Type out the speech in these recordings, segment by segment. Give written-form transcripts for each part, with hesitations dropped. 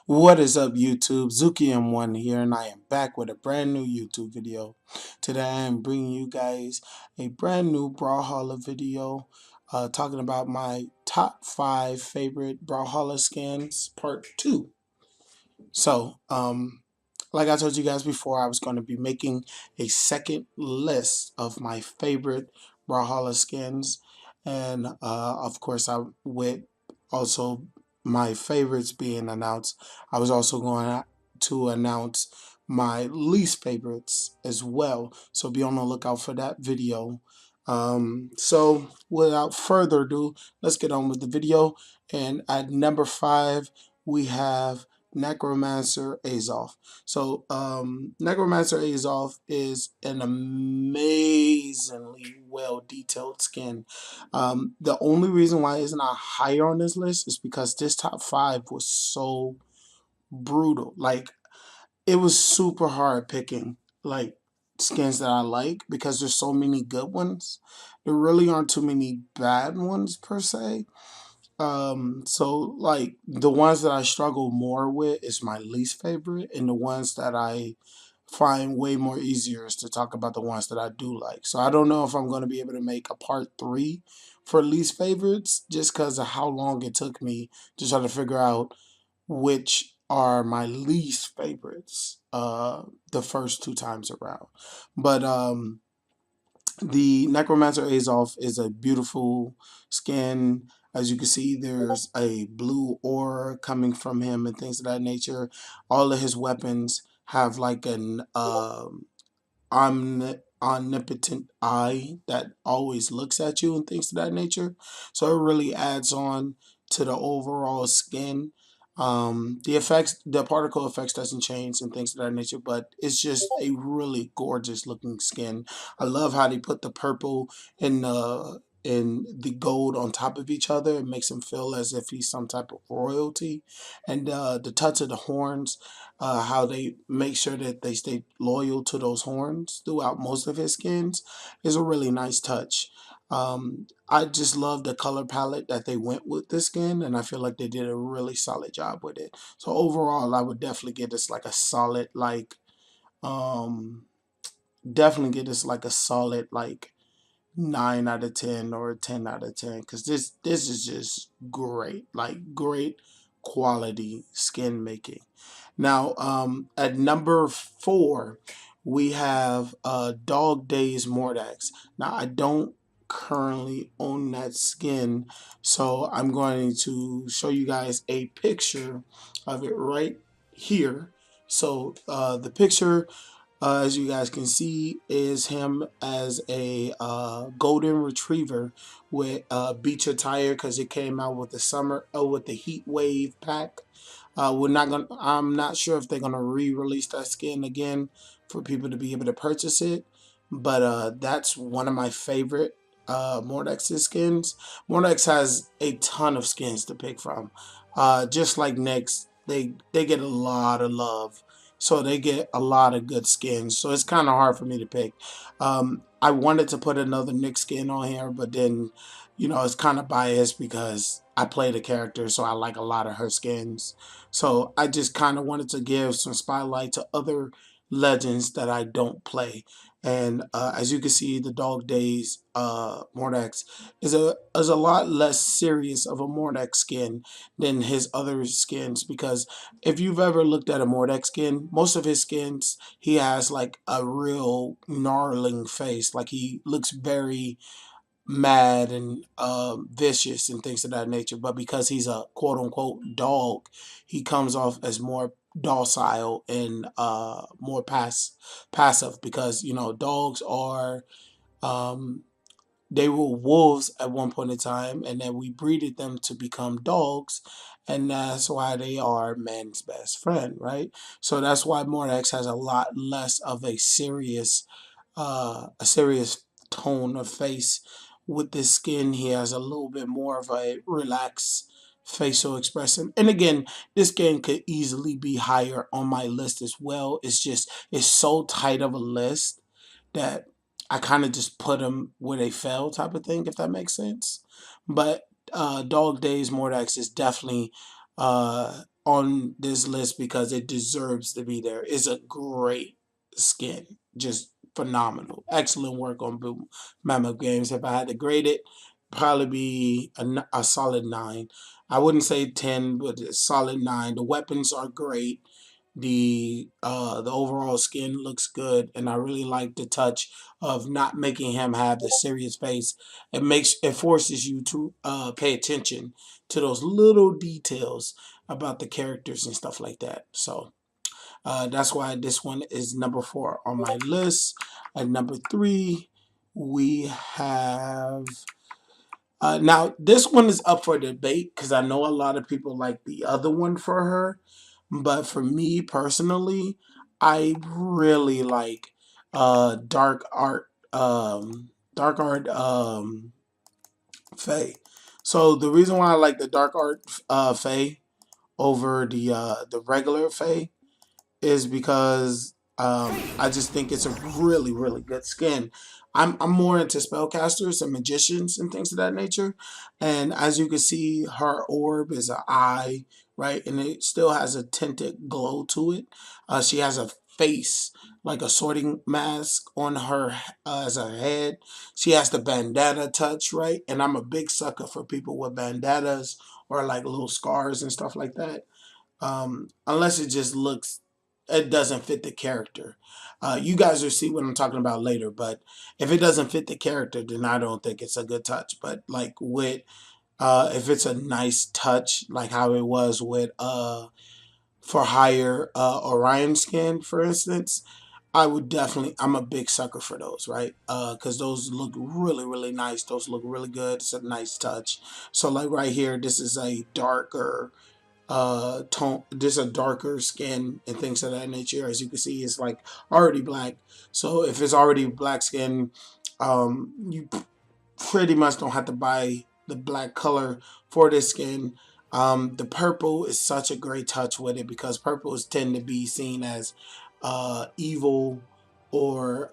What is up, YouTube? Zuki M1 here, and I am back with a brand new YouTube video. Today I am bringing you guys a brand new Brawlhalla video talking about my top 5 favorite Brawlhalla skins, part 2. So, like I told you guys before, I was going to be making a second list of my favorite Brawlhalla skins, and of course, I with also my favorites being announced. I was also going to announce my least favorites as well. So be on the lookout for that video. So without further ado, let's get on with the video. And at number 5, we have Necromancer Azoth. So Necromancer Azoth is an amazingly well detailed skin. The only reason why it's not higher on this list is because this top 5 was so brutal. Like, it was super hard picking like skins that I like because there's so many good ones. There really aren't too many bad ones per se. So like the ones that I struggle more with is my least favorite, and the ones that I find way more easier is to talk about the ones that I do like. So I don't know if I'm going to be able to make a part 3 for least favorites just because of how long it took me to try to figure out which are my least favorites the first 2 times around. But the Necromancer Azoth is a beautiful skin. As you can see, there's a blue aura coming from him and things of that nature. All of his weapons have like an omnipotent eye that always looks at you and things of that nature. So it really adds on to the overall skin. The effects, the particle effects doesn't change and things of that nature, but it's just a really gorgeous looking skin. I love how they put the purple and the gold on top of each other. It makes him feel as if he's some type of royalty. And the touch of the horns, how they make sure that they stay loyal to those horns throughout most of his skins, is a really nice touch. I just love the color palette that they went with this skin, and I feel like they did a really solid job with it. So overall, I would definitely give this like a solid um, definitely give this like a solid 9 out of 10 or a 10 out of 10, because this is just great, like great quality skin making. Now, at number 4, we have Dog Days Mordex. Now, I don't currently own that skin, so I'm going to show you guys a picture of it right here. So the picture, as you guys can see, is him as a golden retriever with beach attire, because it came out with the with the heat wave pack. We're not gonna. I'm not sure if they're gonna re-release that skin again for people to be able to purchase it. But that's one of my favorite Mordex's skins. Mordex has a ton of skins to pick from. Just like Nyx, they get a lot of love, so they get a lot of good skins. So it's kind of hard for me to pick. I wanted to put another Nyx skin on here, but then, it's kind of biased because I play the character, so I like a lot of her skins. So I just kind of wanted to give some spotlight to other legends that I don't play. And as you can see, the Dog Days Mordex is a lot less serious of a Mordex skin than his other skins, because if you've ever looked at a Mordex skin, most of his skins, he has like a real gnarling face. Like, he looks very mad and vicious and things of that nature. But because he's a quote unquote dog, he comes off as more docile and more passive, because dogs are um, they were wolves at one point in time, and then we breeded them to become dogs, and that's why they are man's best friend, right? So that's why Mordex has a lot less of a serious tone of face. With this skin, he has a little bit more of a relaxed facial expression. And again, this skin could easily be higher on my list as well. It's so tight of a list that I kind of just put them where they fell, type of thing, if that makes sense. But Dog Days Mordex is definitely on this list because it deserves to be there. It's a great skin, just phenomenal, excellent work on Boom Mammoth Games. If I had to grade it, probably be a solid 9. I wouldn't say 10, but a solid 9. The weapons are great. The overall skin looks good, and I really like the touch of not making him have the serious face. It forces you to pay attention to those little details about the characters and stuff like that. So that's why this one is number 4 on my list. At number 3, we have. Now, this one is up for debate because I know a lot of people like the other one for her. But for me personally, I really like dark art dark art Fae. So the reason why I like the dark art Fae over the regular Fae is because I just think it's a really, really good skin. I'm more into spellcasters and magicians and things of that nature. And as you can see, her orb is an eye, right? And it still has a tinted glow to it. She has a face, like a sorting mask on her as her head. She has the bandana touch, right? And I'm a big sucker for people with bandanas or like little scars and stuff like that. Unless it just looks, it doesn't fit the character. You guys will see what I'm talking about later, but if it doesn't fit the character, then I don't think it's a good touch. But like with, if it's a nice touch, like how it was with for hire Orion skin, for instance, I would definitely, I'm a big sucker for those, right? Because those look really, really nice. Those look really good. It's a nice touch. So like right here, this is a darker tone, just a darker skin and things of that nature. As you can see, it's like already black. So if it's already black skin, you pretty much don't have to buy the black color for this skin. The purple is such a great touch with it because purples tend to be seen as evil or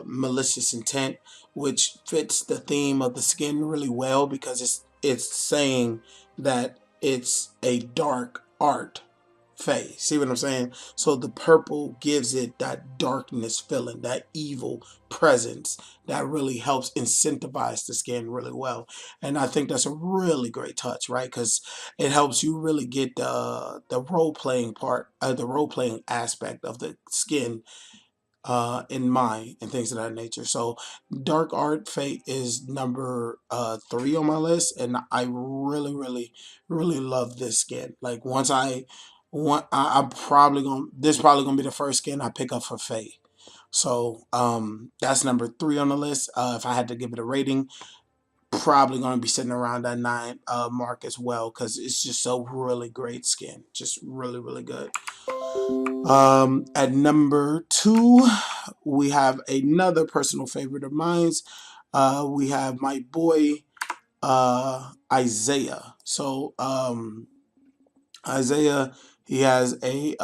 malicious intent, which fits the theme of the skin really well because it's saying that it's a dark art Fae. See what I'm saying? So the purple gives it that darkness feeling, that evil presence that really helps incentivize the skin really well. And I think that's a really great touch, right? Because it helps you really get the role playing part, the role playing aspect of the skin in mind and things of that nature. So Dark Art Fate is number 3 on my list, and I really, really, really love this skin. Like once I'm probably gonna, this probably gonna be the first skin I pick up for Fate. So that's number 3 on the list. If I had to give it a rating, probably gonna be sitting around that 9 mark as well because it's just so really great skin, just really, really good. At number 2, we have another personal favorite of mine. We have my boy Isaiah. So Isaiah, he has a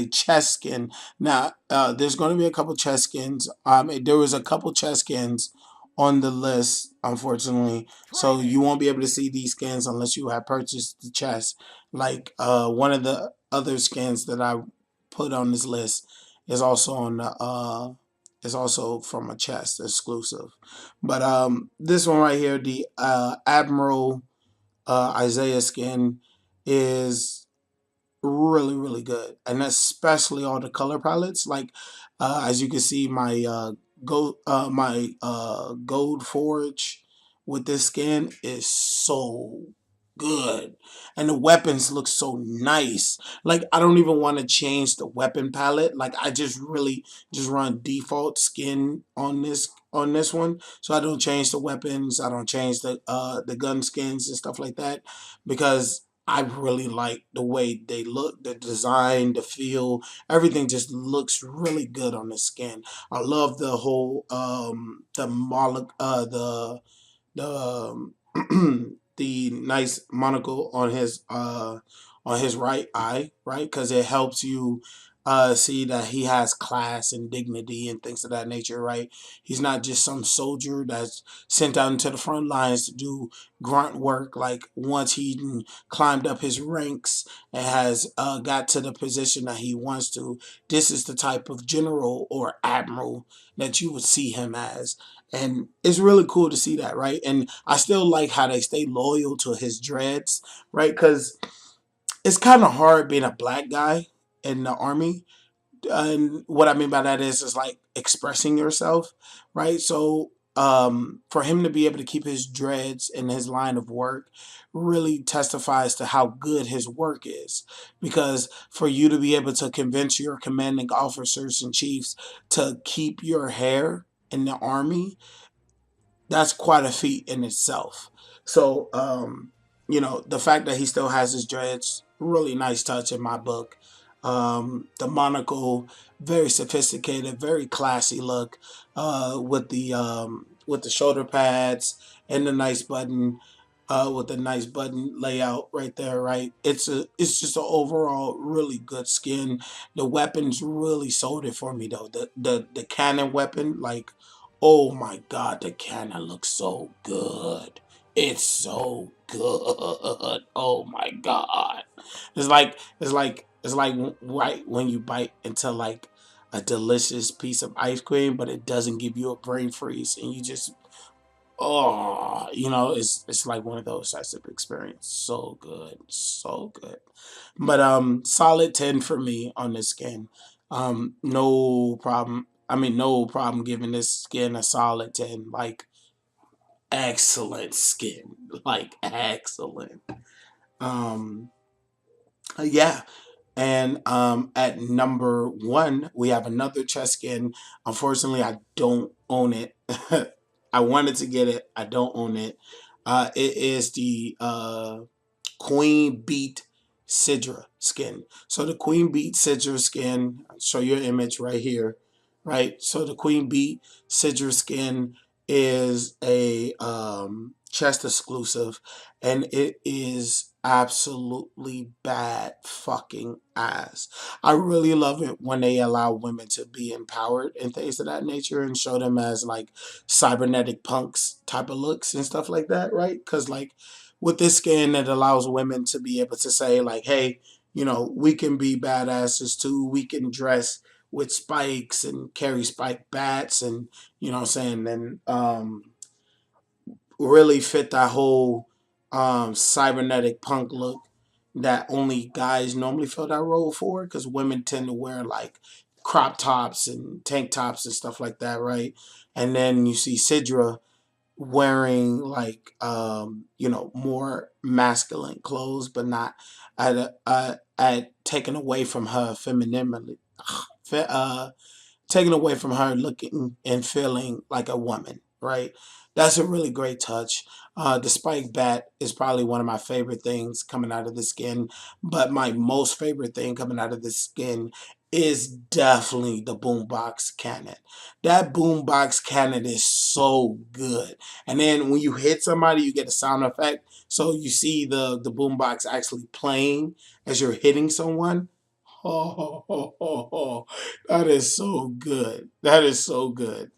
chest skin. Now there's going to be a couple chest skins. There was a couple chest skins on the list, unfortunately. So you won't be able to see these skins unless you have purchased the chest. Like one of the other skins that I put on this list is also on the is also from a chest exclusive. But this one right here, the Admiral Isaiah skin is really, really good, and especially all the color palettes. Like as you can see, my gold forge with this skin is so good, and the weapons look so nice. Like I don't even want to change the weapon palette. Like I just really just run default skin on this one, so I don't change the weapons. I don't change the gun skins and stuff like that because I really like the way they look, the design, the feel, everything just looks really good on the skin. I love the whole the the nice monocle on his right eye, right? Because it helps you see that he has class and dignity and things of that nature, right? He's not just some soldier that's sent out into the front lines to do grunt work. Like once he climbed up his ranks and has got to the position that he wants to, this is the type of general or admiral that you would see him as. And it's really cool to see that, right? And I still like how they stay loyal to his dreads, right? Because it's kind of hard being a black guy in the army. And what I mean by that is like expressing yourself, right? So for him to be able to keep his dreads in his line of work really testifies to how good his work is. Because for you to be able to convince your commanding officers and chiefs to keep your hair in the army, that's quite a feat in itself. So, the fact that he still has his dreads, really nice touch in my book. The monocle, very sophisticated, very classy look, with the shoulder pads and the nice button, with the nice button layout right there. Right, it's just an overall really good skin. The weapons really sold it for me though. The cannon weapon, like, oh my god, the cannon looks so good. It's so good. Oh my god. It's like right when you bite into like a delicious piece of ice cream, but it doesn't give you a brain freeze, and you just, oh, it's like one of those types of experience. So good, so good. But solid 10 for me on this skin. No problem. I mean, no problem giving this skin a solid 10. Like, excellent skin. Like, excellent. Um, yeah. And at number one, we have another chest skin. Unfortunately, I don't own it. I wanted to get it. I don't own it. It is the Queen Beat Sidra skin. So the Queen Beat Sidra skin, I'll show you an image right here, right? So the Queen Beat Sidra skin is a chest exclusive, and it is absolutely bad fucking ass. I really love it when they allow women to be empowered and things of that nature and show them as like cybernetic punks type of looks and stuff like that, right? Because like with this skin, it allows women to be able to say like, hey, we can be badasses too. We can dress with spikes and carry spike bats, and what I'm saying, and really fit that whole cybernetic punk look that only guys normally fill that role for, because women tend to wear like crop tops and tank tops and stuff like that, right? And then you see Sidra wearing like more masculine clothes, but not at taken away from her femininity, taken away from her looking and feeling like a woman, right? That's a really great touch. The spike bat is probably one of my favorite things coming out of the skin, but my most favorite thing coming out of the skin is definitely the boombox cannon. That boombox cannon is so good. And then when you hit somebody, you get a sound effect. So you see the boombox actually playing as you're hitting someone. Oh, that is so good. That is so good.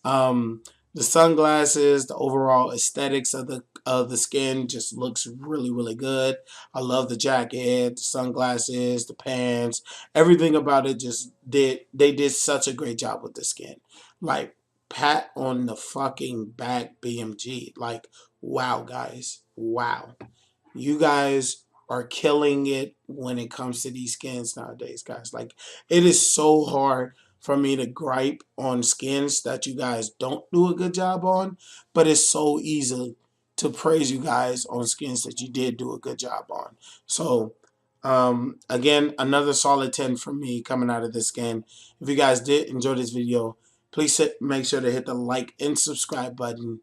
Um, the sunglasses, the overall aesthetics of the skin just looks really really good. I love the jacket, the sunglasses, the pants, everything about it. Just they did such a great job with the skin. Like, pat on the fucking back, BMG. Like, wow, guys, wow. You guys are killing it when it comes to these skins nowadays, guys. Like, it is so hard for me to gripe on skins that you guys don't do a good job on, but it's so easy to praise you guys on skins that you did do a good job on. So, again, another solid 10 from me coming out of this skin. If you guys did enjoy this video, please make sure to hit the like and subscribe button.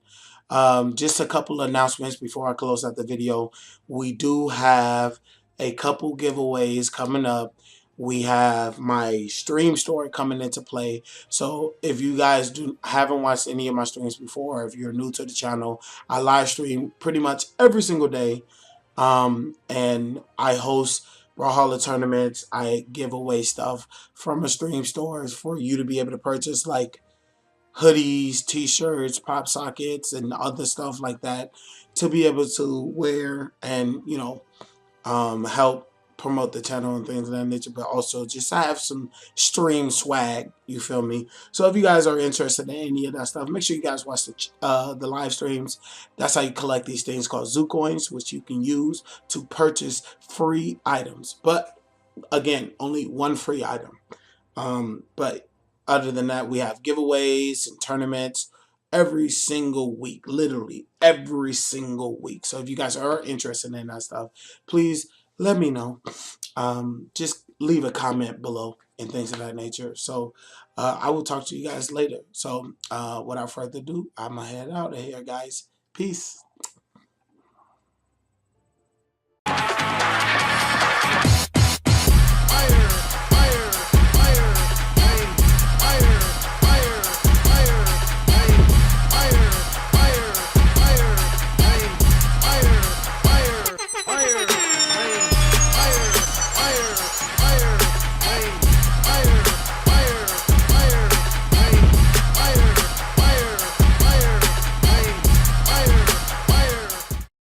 Just a couple of announcements before I close out the video. We do have a couple giveaways coming up. We have my stream store coming into play. So if you guys haven't watched any of my streams before, if you're new to the channel, I live stream pretty much every single day. And I host Brawlhalla tournaments. I give away stuff from the stream stores for you to be able to purchase, like hoodies, t-shirts, pop sockets, and other stuff like that, to be able to wear and, you know, help promote the channel and things of that nature, but also just I have some stream swag. You feel me? So if you guys are interested in any of that stuff, make sure you guys watch the live streams. That's how you collect these things called Zoo Coins, which you can use to purchase free items. But again, only one free item. But other than that, we have giveaways and tournaments every single week, literally every single week. So if you guys are interested in that stuff, please let me know. Just leave a comment below and things of that nature. So I will talk to you guys later. So without further ado, I'm going to head out of here, guys. Peace.